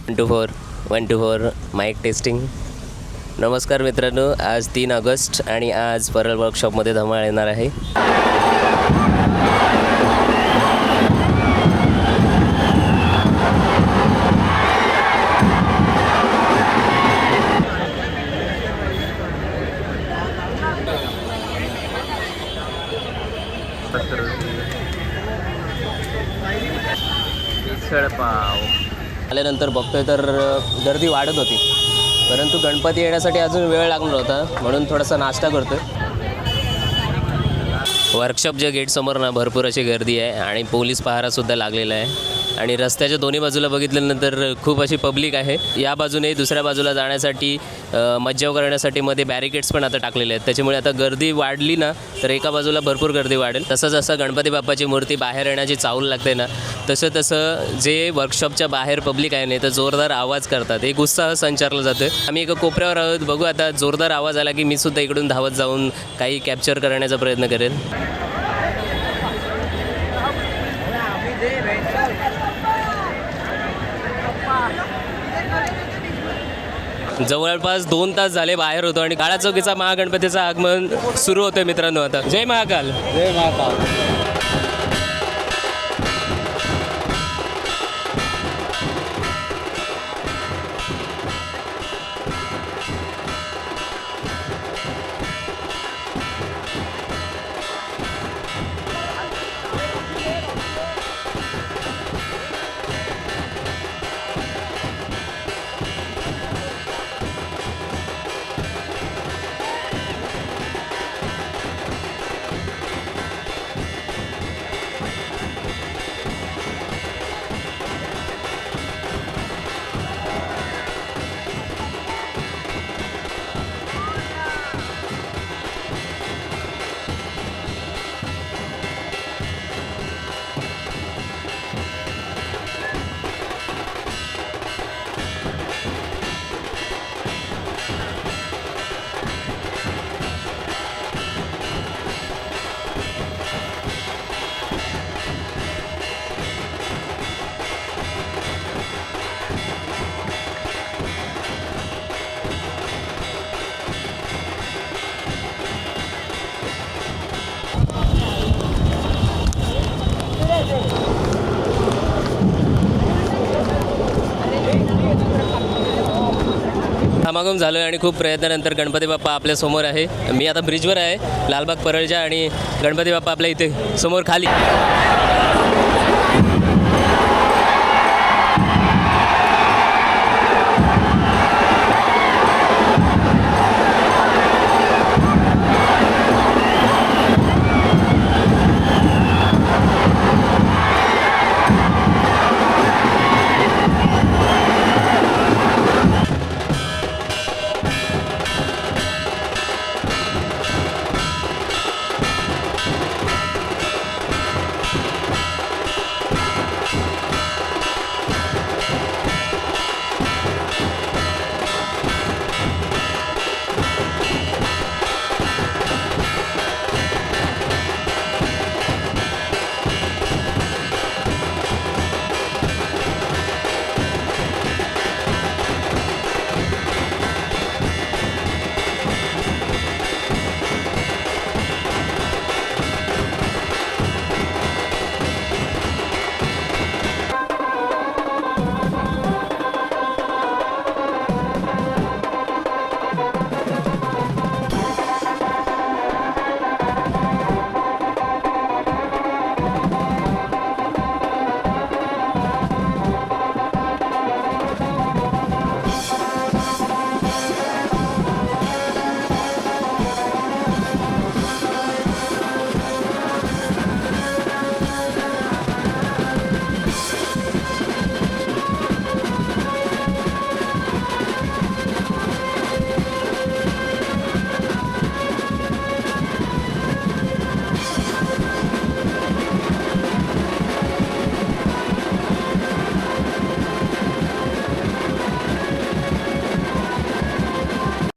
1 2 4 1 2 4 mic testing. नमस्कार मित्रांनो, आज 3 ऑगस्ट आणि आज परळ वर्कशॉपमध्ये धमाल येणार आहे. मिसळपाव आल्यानंतर बघतोय तर गर्दी वाढत होती, परंतु गणपती येण्यासाठी अजून वेळ लागणार होता म्हणून थोडासा नाश्ता करतोय. वर्कशॉपच्या गेटसमोर ना भरपूर अशी गर्दी आहे आणि पोलीस पहारासुद्धा लागलेला आहे आणि रस्त्याच्या दोन्ही बाजूला बघितल्यानंतर खूप अशी पब्लिक आहे. या बाजूने दुसऱ्या बाजूला जाण्यासाठी मज्जाव करण्यासाठी मध्ये बॅरिकेड्स पण आता टाकलेले आहेत, त्याच्यामुळे आता गर्दी वाढली ना तर एका बाजूला भरपूर गर्दी वाढेल. तसं जसं गणपती बाप्पाची मूर्ती बाहेर येण्याची चाहूल लागते ना, तसं तसं जे वर्कशॉपच्या बाहेर पब्लिक आहे ना तर जोरदार आवाज करतात, एक उत्साह संचारला जातो. आम्ही एका कोपऱ्यावर आहोत, बघू आता जोरदार आवाज आला की मी सुद्धा इकडून धावत जाऊन काही कॅप्चर करण्याचा प्रयत्न करेन. जवळपास 2 तास झाले बाहेर होतो आणि काळा चौकीचा महागणपतीचं आगमन सुरू होतं मित्रांनो. आता जय महाकाल. जय महाकाल. समागम झालं आणि खूप प्रयत्नानंतर गणपती बाप्पा आपल्या समोर आहे. मी आता ब्रिजवर आहे लालबाग परळच्या आणि गणपती बाप्पा आपल्या इथे समोर खाली.